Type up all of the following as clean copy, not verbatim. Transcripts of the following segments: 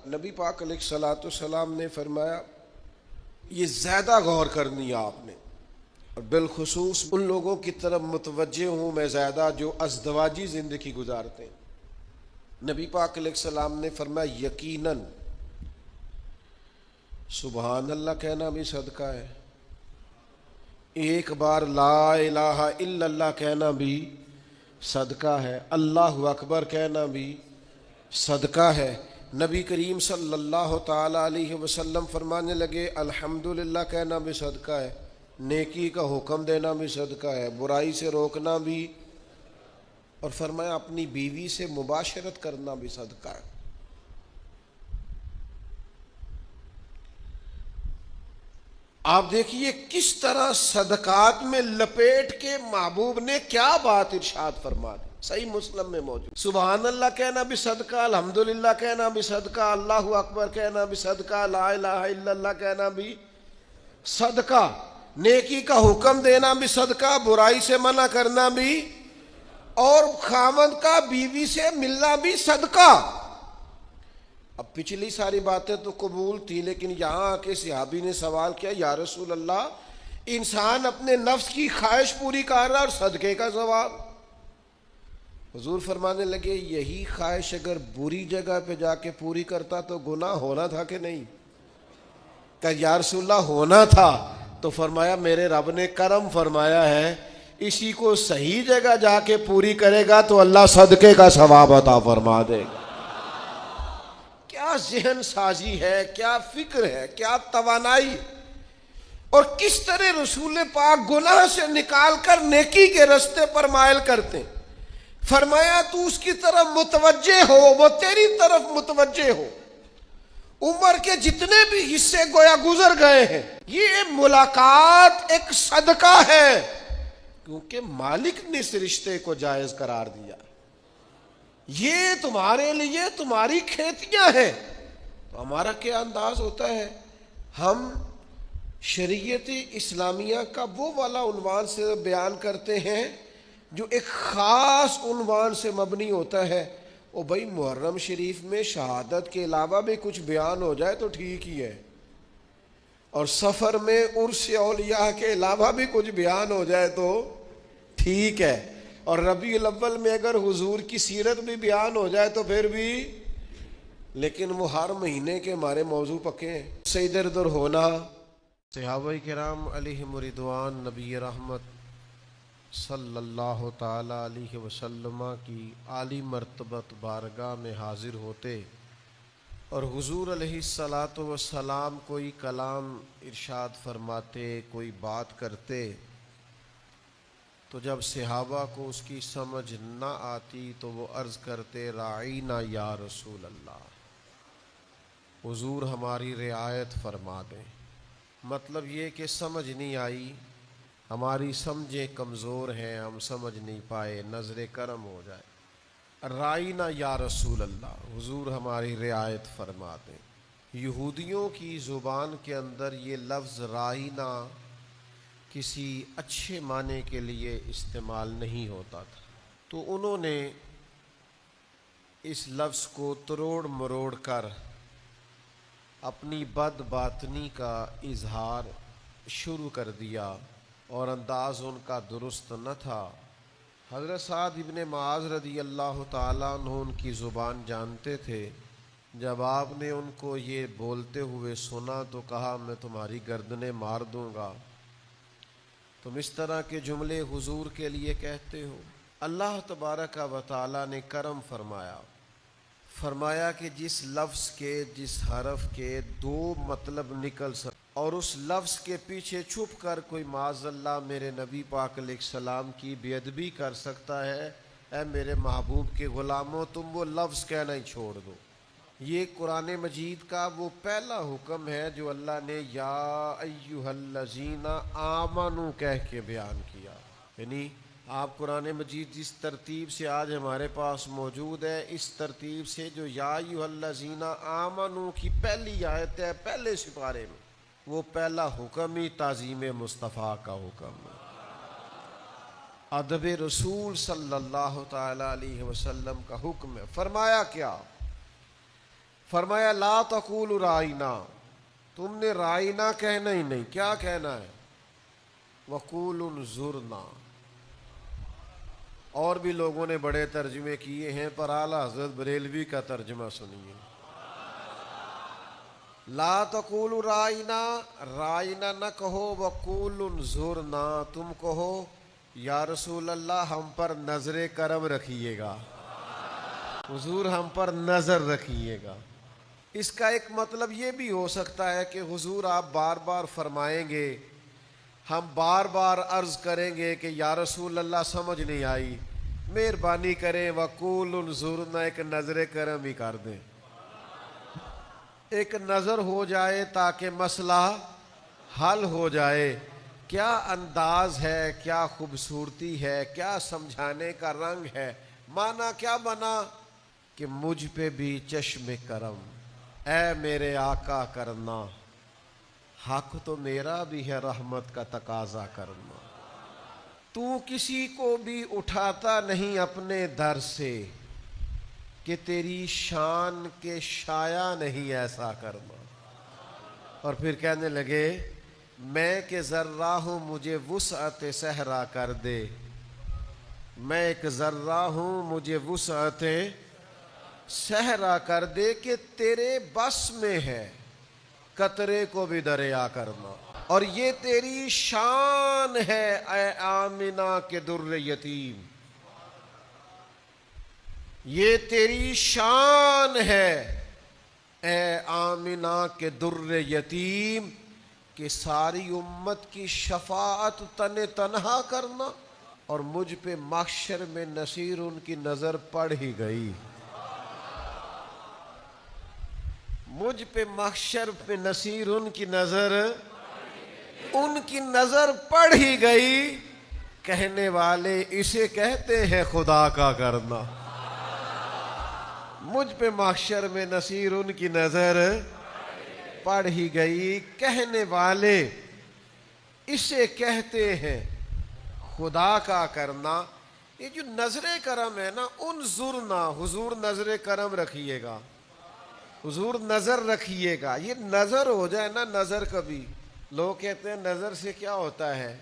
نبی پاک علیہ الصلوۃ والسلام نے فرمایا یہ زیادہ غور کرنی ہے آپ نے، اور بالخصوص ان لوگوں کی طرف متوجہ ہوں میں زیادہ جو ازدواجی زندگی گزارتے ہیں۔ نبی پاک علیہ السلام نے فرمایا یقیناً سبحان اللہ کہنا بھی صدقہ ہے، ایک بار لا الہ الا اللہ کہنا بھی صدقہ ہے، اللہ اکبر کہنا بھی صدقہ ہے۔ نبی کریم صلی اللہ تعالی علیہ وسلم فرمانے لگے الحمدللہ کہنا بھی صدقہ ہے، نیکی کا حکم دینا بھی صدقہ ہے، برائی سے روکنا بھی، اور فرمایا اپنی بیوی سے مباشرت کرنا بھی صدقہ ہے۔ آپ دیکھیے کس طرح صدقات میں لپیٹ کے محبوب نے کیا بات ارشاد فرما دی، صحیح مسلم میں موجود۔ سبحان اللہ کہنا بھی صدقہ، الحمدللہ کہنا بھی صدقہ، اللہ اکبر کہنا بھی صدقہ، لا الہ الا اللہ کہنا بھی صدقہ، نیکی کا حکم دینا بھی صدقہ، برائی سے منع کرنا بھی، اور خاوند کا بیوی سے ملنا بھی صدقہ۔ اب پچھلی ساری باتیں تو قبول تھی، لیکن یہاں آ کے صحابی نے سوال کیا یا رسول اللہ انسان اپنے نفس کی خواہش پوری کر رہا اور صدقے کا ثواب؟ حضور فرمانے لگے یہی خواہش اگر بری جگہ پہ جا کے پوری کرتا تو گناہ ہونا تھا کہ نہیں؟ کہ یا رسول اللہ ہونا تھا، تو فرمایا میرے رب نے کرم فرمایا ہے اسی کو صحیح جگہ جا کے پوری کرے گا تو اللہ صدقے کا ثواب عطا فرما دے گا۔ کیا ذہن سازی ہے، کیا فکر ہے، کیا توانائی، اور کس طرح رسول پاک گناہ سے نکال کر نیکی کے رستے پر مائل کرتے ہیں۔ فرمایا تو اس کی طرف متوجہ ہو، وہ تیری طرف متوجہ ہو۔ عمر کے جتنے بھی حصے گویا گزر گئے ہیں، یہ ملاقات ایک صدقہ ہے، کیونکہ مالک نے اس رشتے کو جائز قرار دیا۔ یہ تمہارے لیے تمہاری کھیتیاں ہیں، تو ہمارا کیا انداز ہوتا ہے؟ ہم شریعت اسلامیہ کا وہ والا عنوان سے بیان کرتے ہیں جو ایک خاص عنوان سے مبنی ہوتا ہے۔ او بھائی محرم شریف میں شہادت کے علاوہ بھی کچھ بیان ہو جائے تو ٹھیک ہی ہے، اور سفر میں عرس اولیاء کے علاوہ بھی کچھ بیان ہو جائے تو ٹھیک ہے، اور ربیع الاول میں اگر حضور کی سیرت بھی بیان ہو جائے تو پھر بھی، لیکن وہ ہر مہینے کے ہمارے موضوع پکے ہیں سے ادھر ادھر ہونا۔ صحابہ کرام علیہم رضوان نبی رحمت صلی اللہ تعالی علیہ وسلم کی عالی مرتبت بارگاہ میں حاضر ہوتے، اور حضور علیہ الصلاۃ والسلام کوئی کلام ارشاد فرماتے، کوئی بات کرتے، تو جب صحابہ کو اس کی سمجھ نہ آتی تو وہ عرض کرتے راعینا یا رسول اللہ، حضور ہماری رعایت فرما دیں۔ مطلب یہ کہ سمجھ نہیں آئی، ہماری سمجھیں کمزور ہیں، ہم سمجھ نہیں پائے، نظر کرم ہو جائے۔ راعینا یا رسول اللہ، حضور ہماری رعایت فرما دیں۔ یہودیوں کی زبان کے اندر یہ لفظ راعینا کسی اچھے معنی کے لیے استعمال نہیں ہوتا تھا، تو انہوں نے اس لفظ کو تروڑ مروڑ کر اپنی بد باطنی کا اظہار شروع کر دیا، اور انداز ان کا درست نہ تھا۔ حضرت سعد ابن معاذ رضی اللہ تعالیٰ عنہ ان کی زبان جانتے تھے، جب آپ نے ان کو یہ بولتے ہوئے سنا تو کہا میں تمہاری گردنیں مار دوں گا، تم اس طرح کے جملے حضور کے لیے کہتے ہو؟ اللہ تبارک و تعالیٰ نے کرم فرمایا کہ جس لفظ کے، جس حرف کے دو مطلب نکل سکتے، اور اس لفظ کے پیچھے چھپ کر کوئی معاذ اللہ میرے نبی پاک علیہ السلام کی بے ادبی کر سکتا ہے، اے میرے محبوب کے غلاموں تم وہ لفظ کہنا ہی چھوڑ دو۔ یہ قرآن مجید کا وہ پہلا حکم ہے جو اللہ نے یا ایہا الذین آمنوا کہہ کے بیان کیا، یعنی آپ قرآن مجید جس ترتیب سے آج ہمارے پاس موجود ہے، اس ترتیب سے جو یا ایہا الذین آمنوا کی پہلی آیت ہے پہلے سپارے میں، وہ پہلا حکم ہی تعظیم مصطفیٰ کا حکم ہے، ادب رسول صلی اللہ تعالی علیہ وسلم کا حکم ہے۔ فرمایا کیا؟ فرمایا لا تقولوا رائنا، تم نے رائنا کہنا ہی نہیں، کیا کہنا ہے؟ وقولوا انظرنا۔ اور بھی لوگوں نے بڑے ترجمے کیے ہیں، پر اعلیٰ حضرت بریلوی کا ترجمہ سنیے۔ لا تقولوا رائنا، رائنا نہ کہو، وقولوا انظرنا، تم کہو یا رسول اللہ ہم پر نظر کرم رکھیے گا، حضور ہم پر نظر رکھیے گا۔ اس کا ایک مطلب یہ بھی ہو سکتا ہے کہ حضور آپ بار بار فرمائیں گے، ہم بار بار عرض کریں گے کہ یا رسول اللہ سمجھ نہیں آئی، مہربانی کریں وقول انظرنا، ایک نظر کرم ہی کر دیں، ایک نظر ہو جائے تاکہ مسئلہ حل ہو جائے۔ کیا انداز ہے، کیا خوبصورتی ہے، کیا سمجھانے کا رنگ ہے۔ معنی کیا بنا کہ مجھ پہ بھی چشم کرم، اے میرے آقا کرنا، حق تو میرا بھی ہے رحمت کا تقاضا کرنا۔ تو کسی کو بھی اٹھاتا نہیں اپنے در سے کہ تیری شان کے شایع نہیں ایسا کرنا۔ اور پھر کہنے لگے میں کہ ذرہ ہوں مجھے وسعت صحرا کر دے، میں ایک ذرہ ہوں مجھے وسعت صحرا کر دے کہ تیرے بس میں ہے قطرے کو بھی دریا کرنا۔ اور یہ تیری شان ہے اے آمنہ کے در یتیم، یہ تیری شان ہے اے آمنہ کے در یتیم کہ ساری امت کی شفاعت تنہا کرنا۔ اور مجھ پہ محشر میں نصیر ان کی نظر پڑ ہی گئی، مجھ پہ محشر پہ نصیر ان کی نظر پڑ ہی گئی۔ کہنے والے اسے کہتے ہیں خدا کا کرنا۔ مجھ پہ محشر میں نصیر ان کی نظر پڑ ہی گئی، کہنے والے اسے کہتے ہیں خدا کا کرنا۔ یہ جو نظر کرم ہے نا، انظرنا، حضور نظر کرم رکھیے گا، حضور نظر رکھیے گا۔ یہ نظر ہو جائے نا، نظر کبھی لوگ کہتے ہیں نظر سے کیا ہوتا ہے،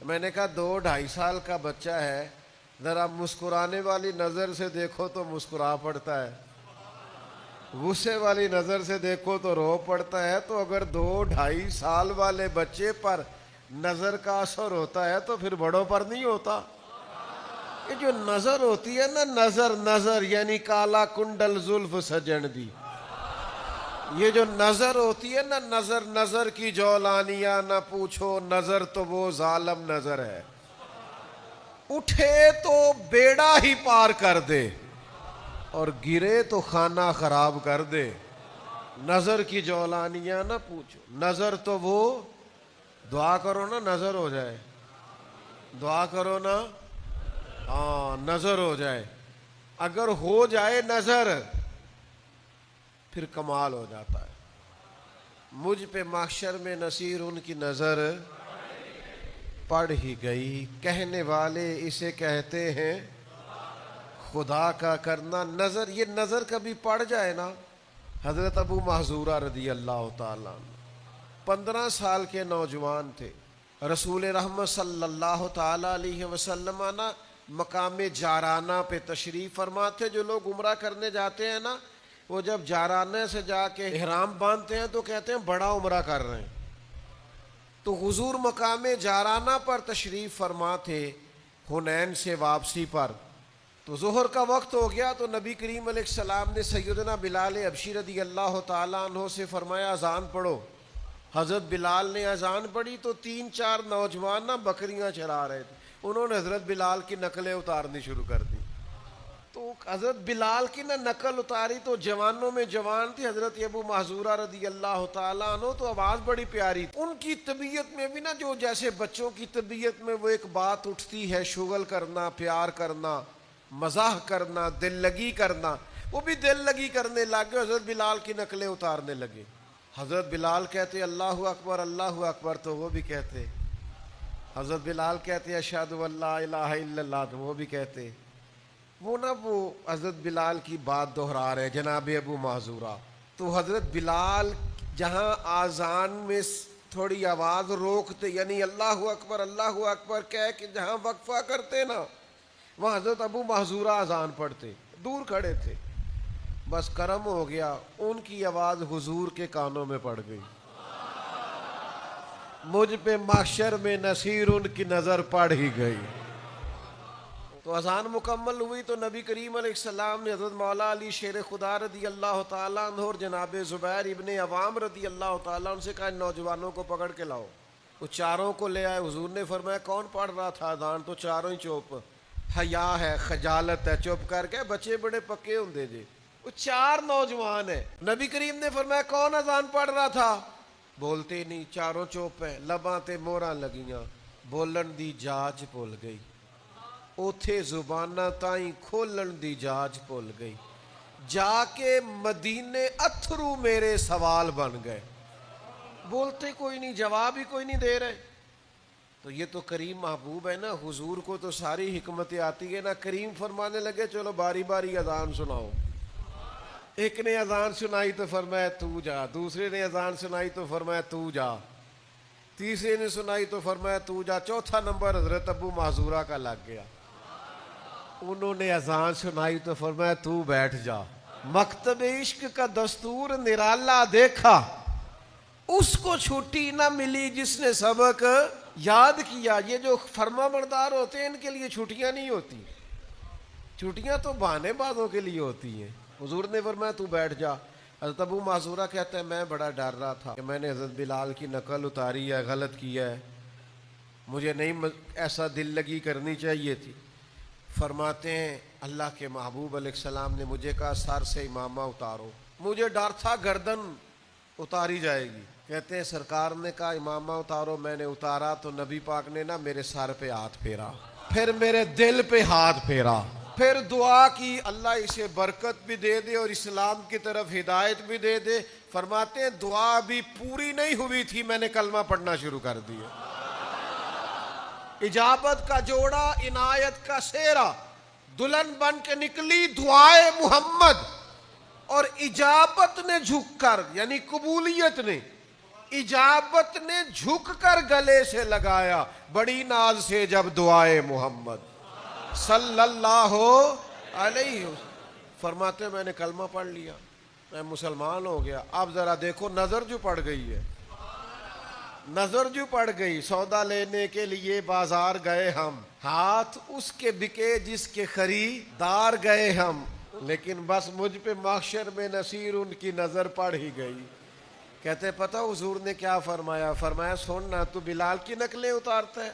میں نے کہا 2-2.5 سال کا بچہ ہے، ذرا مسکرانے والی نظر سے دیکھو تو مسکرا پڑتا ہے، غصے والی نظر سے دیکھو تو رو پڑتا ہے۔ تو اگر 2-2.5 سال والے بچے پر نظر کا اثر ہوتا ہے تو پھر بڑوں پر نہیں ہوتا۔ یہ جو نظر ہوتی ہے نا، نظر یعنی کالا کنڈل زلف سجن دی، یہ جو نظر ہوتی ہے نا، نظر کی جولانیاں نہ پوچھو، نظر تو وہ ظالم نظر ہے، اٹھے تو بیڑا ہی پار کر دے اور گرے تو خانہ خراب کر دے۔ نظر کی جولانیاں نہ پوچھو، نظر تو وہ، دعا کرو نا نظر ہو جائے، دعا کرو نا، ہاں نظر ہو جائے۔ اگر ہو جائے نظر پھر کمال ہو جاتا ہے۔ مجھ پہ محشر میں نصیر ان کی نظر پڑ ہی گئی، کہنے والے اسے کہتے ہیں خدا کا کرنا۔ نظر، یہ نظر کبھی پڑ جائے نا، حضرت ابو محذورہ رضی اللہ تعالیٰ عنہ 15 سال کے نوجوان تھے، رسول رحمت صلی اللہ تعالیٰ علیہ وسلم نا مقام جارانہ پہ تشریف فرما تھے۔ جو لوگ عمرہ کرنے جاتے ہیں نا، وہ جب جارانہ سے جا کے احرام باندھتے ہیں تو کہتے ہیں بڑا عمرہ کر رہے ہیں۔ تو حضور مقام جارانہ پر تشریف فرما تھے حنین سے واپسی پر۔ تو ظہر کا وقت ہو گیا تو نبی کریم علیہ السلام نے سیدنا بلال حبشی رضی اللہ تعالیٰ عنہ سے فرمایا اذان پڑھو۔ حضرت بلال نے اذان پڑھی تو 3-4 نوجوان نا بکریاں چرا رہے تھے، انہوں نے حضرت بلال کی نقلیں اتارنی شروع کر دی۔ تو حضرت بلال کی نہ نقل اتاری تو جوانوں میں جوان تھی حضرت ابو محذورہ رضی اللہ تعالیٰ عنہ، تو آواز بڑی پیاری تھی۔ ان کی طبیعت میں بھی نا، جو جیسے بچوں کی طبیعت میں وہ ایک بات اٹھتی ہے، شغل کرنا، پیار کرنا، مزاح کرنا، دل لگی کرنا، وہ بھی دل لگی کرنے لگے، حضرت بلال کی نقلیں اتارنے لگے۔ حضرت بلال کہتے اللہ اکبر اللہ اکبر تو وہ بھی کہتے، حضرت بلال کہتے اشہد ان لا الہ الا اللہ تو وہ بھی کہتے۔ وہ حضرت بلال کی بات دہرا رہے جناب ابو محذورہ، تو حضرت بلال جہاں آذان میں تھوڑی آواز روکتے، یعنی اللہ اکبر کہہ کے جہاں وقفہ کرتے نا، وہاں حضرت ابو محذورہ اذان پڑھتے، دور کھڑے تھے، بس کرم ہو گیا ان کی آواز حضور کے کانوں میں پڑ گئی، مجھ پہ محشر میں نصیر ان کی نظر پڑ ہی گئی۔ تو اذان مکمل ہوئی تو نبی کریم علیہ السلام نے حضرت مولا علی شیر خدا رضی اللہ تعالیٰ عنہ اور جناب زبیر ابن عوام رضی اللہ تعالیٰ عنہ سے کہا نوجوانوں کو پکڑ کے لاؤ۔ وہ چاروں کو لے آئے، حضور نے فرمایا کون پڑھ رہا تھا اذان؟ تو چاروں ہی چوپ، حیا ہے، خجالت ہے، چپ کر کے، بچے بڑے پکے ہوندے جی، وہ چار نوجوان ہیں۔ نبی کریم نے فرمایا کون اذان پڑھ رہا تھا؟ بولتے نہیں، چاروں چوپ ہیں، لباں تے موہراں لگیاں، بولن دی جاج بھول گئی، اوتھے زباناں تائیں کھولن دی جاج بھول گئی، جا کے مدینے اتھرو میرے سوال بن گئے، بولتے کوئی نہیں، جواب ہی کوئی نہیں دے رہے۔ تو یہ تو کریم محبوب ہے نا، حضور کو تو ساری حکمتیں آتی ہے نا۔ کریم فرمانے لگے چلو باری باری اذان سناؤ۔ ایک نے اذان سنائی تو فرمایا تو جا، دوسرے نے اذان سنائی تو فرمایا تو جا، تیسرے نے سنائی تو فرمایا تو جا، چوتھا نمبر حضرت ابو محذورہ کا لگ گیا۔ انہوں نے اذان سنائی تو فرمایا تو بیٹھ جا۔ مکتب عشق کا دستور نرالا دیکھا، اس کو چھٹی نہ ملی جس نے سبق یاد کیا۔ یہ جو فرما بردار ہوتے ہیں ان کے لیے چھٹیاں نہیں ہوتی، چھٹیاں تو بہانے بازوں کے لیے ہوتی ہیں۔ حضور نے فرمایا تو بیٹھ جا۔ حضرت ابو معذورہ کہتا ہے میں بڑا ڈر رہا تھا کہ میں نے حضرت بلال کی نقل اتاری ہے، غلط کیا ہے، مجھے نہیں ایسا دل لگی کرنی چاہیے تھی۔ فرماتے ہیں اللہ کے محبوب علیہ السلام نے مجھے کہا سر سے امامہ اتارو، مجھے ڈر تھا گردن اتاری جائے گی۔ کہتے ہیں سرکار نے کہا امامہ اتارو، میں نے اتارا تو نبی پاک نے نا میرے سر پہ ہاتھ پھیرا، پھر میرے دل پہ ہاتھ پھیرا، پھر دعا کی اللہ اسے برکت بھی دے دے اور اسلام کی طرف ہدایت بھی دے دے۔ فرماتے ہیں دعا بھی پوری نہیں ہوئی تھی میں نے کلمہ پڑھنا شروع کر دیا۔ اجابت کا جوڑا، عنایت کا سیرا، دلہن بن کے نکلی دعائے محمد، اور اجابت نے جھک کر، یعنی قبولیت نے، اجابت نے جھک کر گلے سے لگایا بڑی ناز سے جب دعائے محمد صلی اللہ علیہ وسلم۔ فرماتے ہیں میں نے کلمہ پڑھ لیا، میں مسلمان ہو گیا۔ اب ذرا دیکھو نظر جو پڑ گئی ہے، نظر جو پڑ گئی۔ سودا لینے کے لیے بازار گئے ہم، ہاتھ اس کے بکے جس کے خریدار گئے ہم، لیکن بس مجھ پہ محشر میں نصیر ان کی نظر پڑ ہی گئی۔ کہتے پتہ حضور نے کیا فرمایا؟ فرمایا سن نہ تو بلال کی نقلیں اتارتا ہے۔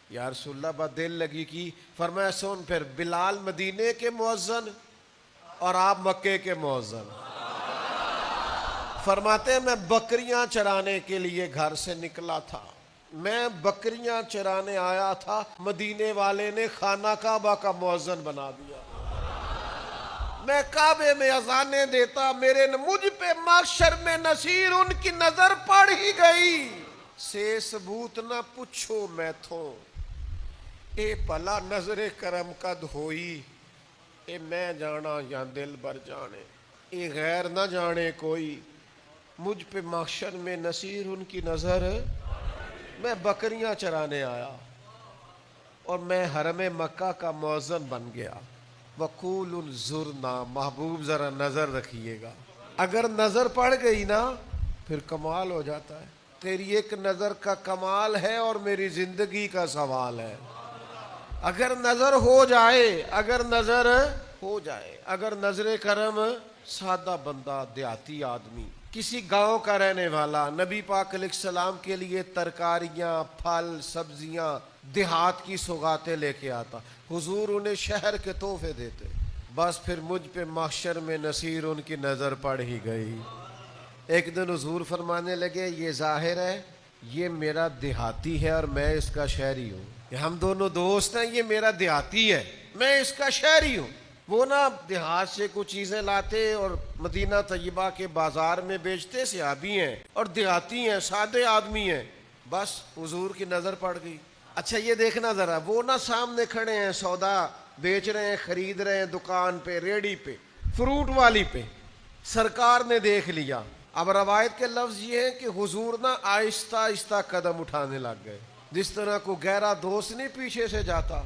یا رسول اللہ بات دل لگی کی۔ فرمایا سن پھر بلال مدینے کے مؤذن اور آپ مکے کے مؤذن۔ فرماتے ہیں میں بکریاں چرانے کے لیے گھر سے نکلا تھا، میں بکریاں چرانے آیا تھا، مدینے والے نے خانہ کعبہ کا مؤذن بنا دیا۔ میں کعبے میں اذانیں دیتا، مجھ پہ محشر میں نصیر ان کی نظر پڑ ہی گئی۔ سے ثبوت نہ پوچھو میں تھو، اے پلا نظر کرم قد ہوئی، اے میں جانا یا دل بر جانے، اے غیر نہ جانے کوئی، مجھ پہ محشر میں نصیر ان کی نظر۔ میں بکریاں چرانے آیا اور میں حرم مکہ کا مؤذن بن گیا۔ وقول انظرنا، محبوب ذرا نظر رکھیے گا۔ اگر نظر پڑ گئی نا پھر کمال ہو جاتا ہے۔ تیری ایک نظر کا کمال ہے اور میری زندگی کا سوال ہے۔ اگر نظر ہو جائے، اگر نظر ہو جائے، اگر نظر کرم، سادہ بندہ، دیہاتی آدمی، کسی گاؤں کا رہنے والا، نبی پاک علیہ السلام کے لیے ترکاریاں، پھل، سبزیاں، دیہات کی سوغاتیں لے کے آتا، حضور انہیں شہر کے تحفے دیتے۔ بس پھر مجھ پہ محشر میں نصیر ان کی نظر پڑ ہی گئی۔ ایک دن حضور فرمانے لگے یہ ظاہر ہے یہ میرا دیہاتی ہے اور میں اس کا شہری ہوں، کہ ہم دونوں دوست ہیں، یہ میرا دیہاتی ہے، میں اس کا شہری ہوں۔ وہ نا دیہات سے کچھ چیزیں لاتے اور مدینہ طیبہ کے بازار میں بیچتے، صحابی ہیں اور دیہاتی ہیں، سادے آدمی ہیں۔ بس حضور کی نظر پڑ گئی۔ اچھا یہ دیکھنا ذرا، وہ نا سامنے کھڑے ہیں، سودا بیچ رہے ہیں، خرید رہے ہیں، دکان پہ، ریڑھی پہ، فروٹ والی پہ، سرکار نے دیکھ لیا. اب روایت کے لفظ یہ ہیں کہ حضور نہ آہستہ آہستہ قدم اٹھانے لگ گئے, جس طرح کو گہرا دوست نہیں پیچھے سے جاتا.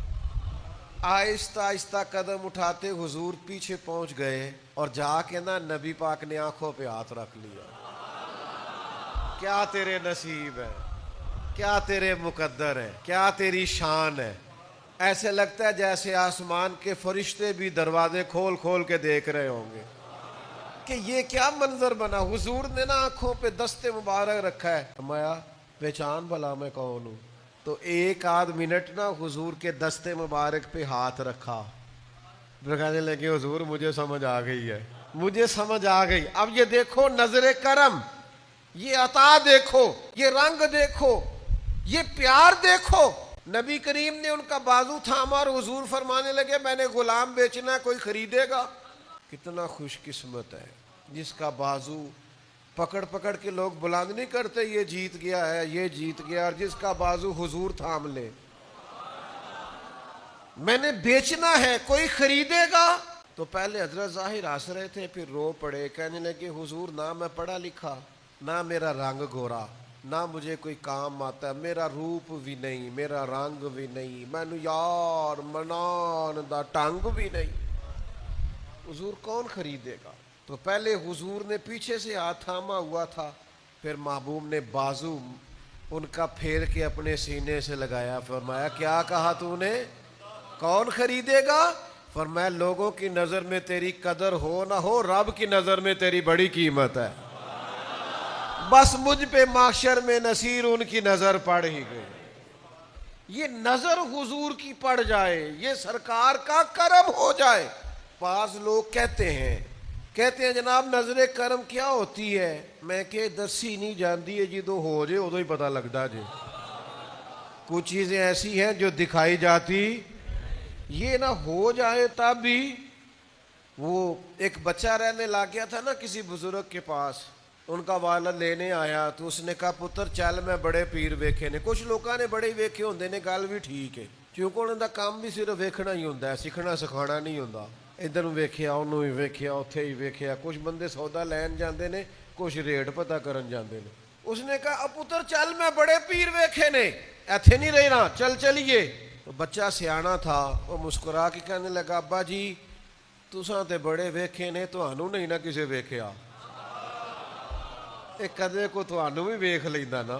آہستہ آہستہ قدم اٹھاتے حضور پیچھے پہنچ گئے اور جا کے نا نبی پاک نے آنکھوں پہ ہاتھ رکھ لیا. کیا تیرے نصیب ہے, کیا تیرے مقدر ہے, کیا تیری شان ہے. ایسے لگتا ہے جیسے آسمان کے فرشتے بھی دروازے کھول کھول کے دیکھ رہے ہوں گے کہ یہ کیا منظر بنا. حضور نے نا آنکھوں پہ دست مبارک رکھا ہے. فرمایا پہچان بھلا میں کون ہوں. تو ایک آدھ منٹ نا حضور کے دست مبارک پہ ہاتھ رکھا, پھر کہنے لگے حضور مجھے سمجھ آ گئی ہے, مجھے سمجھ آ گئی. اب یہ دیکھو نظر کرم, یہ عطا دیکھو, یہ رنگ دیکھو, یہ پیار دیکھو. نبی کریم نے ان کا بازو تھاما اور حضور فرمانے لگے میں نے غلام بیچنا ہے, کوئی خریدے گا. کتنا خوش قسمت ہے جس کا بازو پکڑ پکڑ کے لوگ بلند نہیں کرتے یہ جیت گیا ہے, یہ جیت گیا, اور جس کا بازو حضور تھام لے. میں نے بیچنا ہے, کوئی خریدے گا. تو پہلے حضرت ظاہر ہنس رہے تھے, پھر رو پڑے, کہنے لگے حضور نہ میں پڑھا لکھا, نہ میرا رنگ گورا, نہ مجھے کوئی کام آتا ہے, میرا روپ بھی نہیں, میرا رنگ بھی نہیں, مینو یار منان دا ٹنگ بھی نہیں. حضور کون خریدے گا. تو پہلے حضور نے پیچھے سے ہاتھ تھاما ہوا تھا, پھر محبوب نے بازو ان کا پھیر کے اپنے سینے سے لگایا. فرمایا کیا کہا تو نے, کون خریدے گا. فرمایا لوگوں کی نظر میں تیری قدر ہو نہ ہو, رب کی نظر میں تیری بڑی قیمت ہے. بس مجھ پہ محشر میں نصیر ان کی نظر پڑ ہی گئی. یہ نظر حضور کی پڑ جائے, یہ سرکار کا کرم ہو جائے. بعض لوگ کہتے ہیں جناب نظر کرم کیا ہوتی ہے. میں کہ دسی نہیں جانتی ہے, جدو ہو جائے ادو ہی پتہ لگتا جی. کچھ چیزیں ایسی ہیں جو دکھائی جاتی, یہ نہ ہو جائے تب بھی. وہ ایک بچہ رہنے لگ گیا تھا نا کسی بزرگ کے پاس, ان کا والد لینے آیا تو اس نے کہا پتر چل میں بڑے پیر ویکھے نے. کچھ لوگوں نے بڑے ویکھے ہوندے نے, گل بھی ٹھیک ہے کیونکہ انہوں دا کام بھی صرف ویکھنا ہی ہوندا ہے, سکھنا سکھانا نہیں ہوندا. ادھر ویکھیا انہوں ہی ویکھیا اوتھے ہی ویکھیا. کچھ بندے سودا لین جاندے نے, کچھ ریٹ پتہ کرن جاندے نے. اس نے کہا پتر چل میں بڑے پیر ویکھے نے, ایتھے نہیں رہنا, چل چلیے. تو بچہ سیانا تھا, وہ مسکرا کے کہنے لگا ابا جی تساں تے بڑے ویکھے نے, تہانوں نہیں نہ کسے ویکھیا. ایک کدے کو تہانوں بھی ویکھ لیندا نا.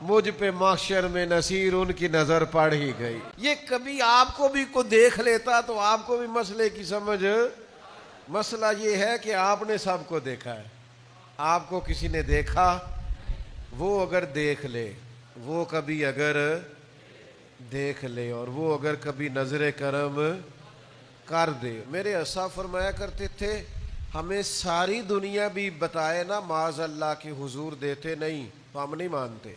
مجھ پہ محشر میں نصیر ان کی نظر پڑ ہی گئی. یہ کبھی آپ کو بھی کو دیکھ لیتا تو آپ کو بھی مسئلے کی سمجھ. مسئلہ یہ ہے کہ آپ نے سب کو دیکھا ہے, آپ کو کسی نے دیکھا, وہ اگر دیکھ لے, وہ کبھی اگر دیکھ لے, اور وہ اگر کبھی نظر کرم کر دے. میرے اسا فرمایا کرتے تھے ہمیں ساری دنیا بھی بتائے نا معاذ اللہ کہ حضور دیتے نہیں تو ہم نہیں مانتے.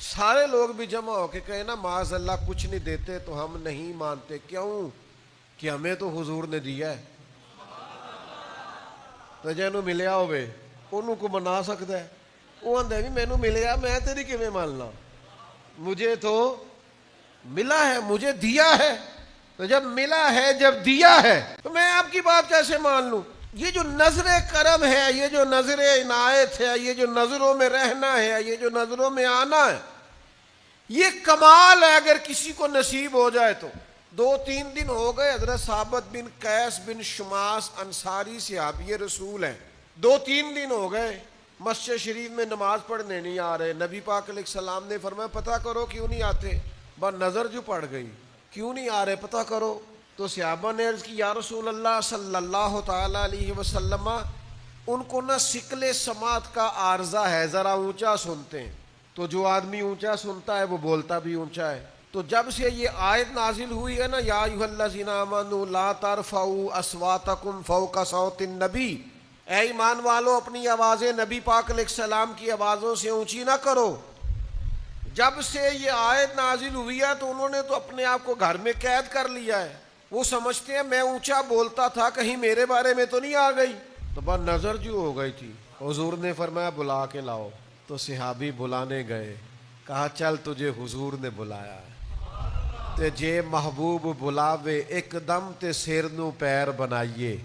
سارے لوگ بھی جمع ہو کے کہیں نا معاذ اللہ کچھ نہیں دیتے تو ہم نہیں مانتے. کیوں کہ ہمیں تو حضور نے دیا ہے. تو جنوں ملیا ہوئے انہوں کو منا سکتا ہے, وہ آندہ بھی مینوں ملیا میں تیری کیویں ماننا, مجھے تو ملا ہے, مجھے دیا ہے. تو جب ملا ہے, جب دیا ہے, تو میں آپ کی بات کیسے مان لوں. یہ جو نظر کرم ہے, یہ جو نظر عنایت ہے, یہ جو نظروں میں رہنا ہے, یہ جو نظروں میں آنا ہے, یہ کمال ہے اگر کسی کو نصیب ہو جائے تو. 2-3 دن ہو گئے حضرت ثابت بن قیس بن شماس انصاری صحابی رسول ہیں, 2-3 دن ہو گئے مسجد شریف میں نماز پڑھنے نہیں آ رہے. نبی پاک علیہ السلام نے فرمایا پتہ کرو کیوں نہیں آتے. بس نظر جو پڑ گئی, کیوں نہیں آ رہے پتہ کرو. تو صحابہ نے عرض کی یا رسول اللہ صلی اللہ تعالیٰ علیہ وسلم, ان کو نہ سکل سماعت کا عارضہ ہے, ذرا اونچا سنتے ہیں. تو جو آدمی اونچا سنتا ہے وہ بولتا بھی اونچا ہے. تو جب سے یہ آیت نازل ہوئی ہے نا یا ایھا الذین آمنوا لا ترفعوا اصواتکم فوق صوت النبی, اے ایمان والو اپنی آوازیں نبی پاک علیہ السلام کی آوازوں سے اونچی نہ کرو. جب سے یہ آیت نازل ہوئی ہے تو انہوں نے تو اپنے آپ کو گھر میں قید کر لیا ہے. وہ سمجھتے ہیں میں اونچا بولتا تھا کہیں میرے بارے میں تو نہیں آ گئی. تو بس نظر جو ہو گئی تھی. حضور نے فرمایا بلا کے لاؤ. تو صحابی بلانے گئے, کہا چل تجھے حضور نے بلایا ہے. تے جے محبوب بلاوے ایک دم تے سیر نو پیر بنائیے,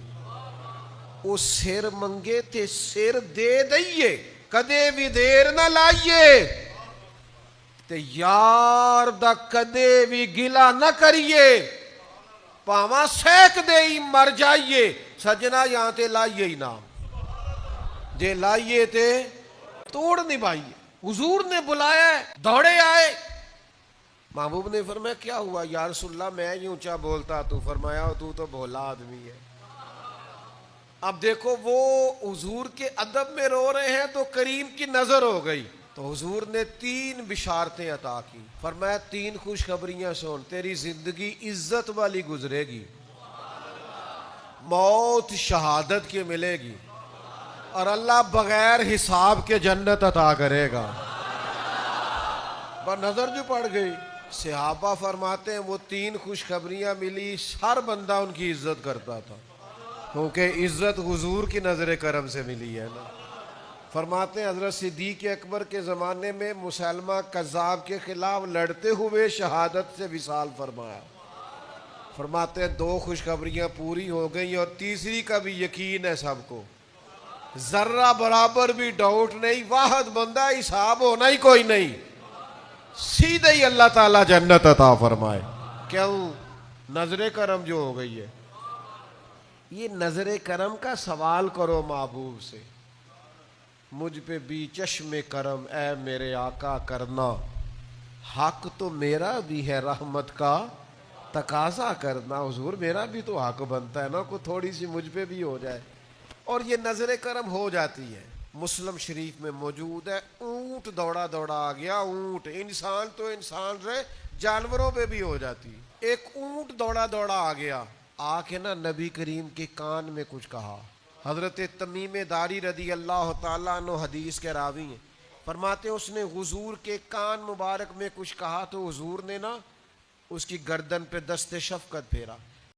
وہ سر منگے تے سر دے دئیے کدے بھی دیر نہ لائیے تے یار دا کدے بھی گلا نہ کریے پاواں سیک دے ہی مر جائیے سجنا یہاں تے لائیے ہی نہ جے لائیے تے توڑ نبھائیے حضور نے بلایا ہے دوڑے آئے محبوب نے فرمایا کیا ہوا یا رسول اللہ میں ہی اونچا بولتا تو فرمایا تو بھولا آدمی ہے اب دیکھو وہ حضور کے ادب میں رو رہے ہیں تو کریم کی نظر ہو گئی تو حضور نے 3 بشارتیں عطا کی فرمایا 3 خوشخبریاں سن تیری زندگی عزت والی گزرے گی موت شہادت کی ملے گی اور اللہ بغیر حساب کے جنت عطا کرے گا پر نظر جو پڑ گئی صحابہ فرماتے ہیں وہ 3 خوشخبریاں ملی ہر بندہ ان کی عزت کرتا تھا کیونکہ عزت حضور کی نظر کرم سے ملی ہے نا فرماتے ہیں حضرت صدیق اکبر کے زمانے میں مسلمہ کذاب کے خلاف لڑتے ہوئے شہادت سے وصال فرمایا فرماتے ہیں 2 خوشخبریاں پوری ہو گئیں اور تیسری کا بھی یقین ہے سب کو ذرہ برابر بھی ڈاؤٹ نہیں واحد بندہ حساب ہونا ہی کوئی نہیں سیدھے ہی اللہ تعالیٰ جنت عطا فرمائے کیوں نظر کرم جو ہو گئی ہے یہ نظر کرم کا سوال کرو محبوب سے مجھ پہ بھی چشم کرم اے میرے آقا کرنا حق تو میرا بھی ہے رحمت کا تقاضا کرنا حضور میرا بھی تو حق بنتا ہے نا کوئی تھوڑی سی مجھ پہ بھی ہو جائے اور یہ نظر کرم ہو جاتی ہے مسلم شریف میں موجود ہے اونٹ دوڑا دوڑا آ گیا اونٹ انسان تو انسان رہے جانوروں پہ بھی ہو جاتی ایک اونٹ دوڑا دوڑا آ گیا آ کے نا نبی کریم کے کان میں کچھ کہا حضرت تمیم داری رضی اللہ تعالیٰ عنہ حدیث کے راوی ہیں فرماتے اس نے حضور کے کان مبارک میں کچھ کہا تو حضور نے نا اس کی گردن پہ دست شفقت پھیرا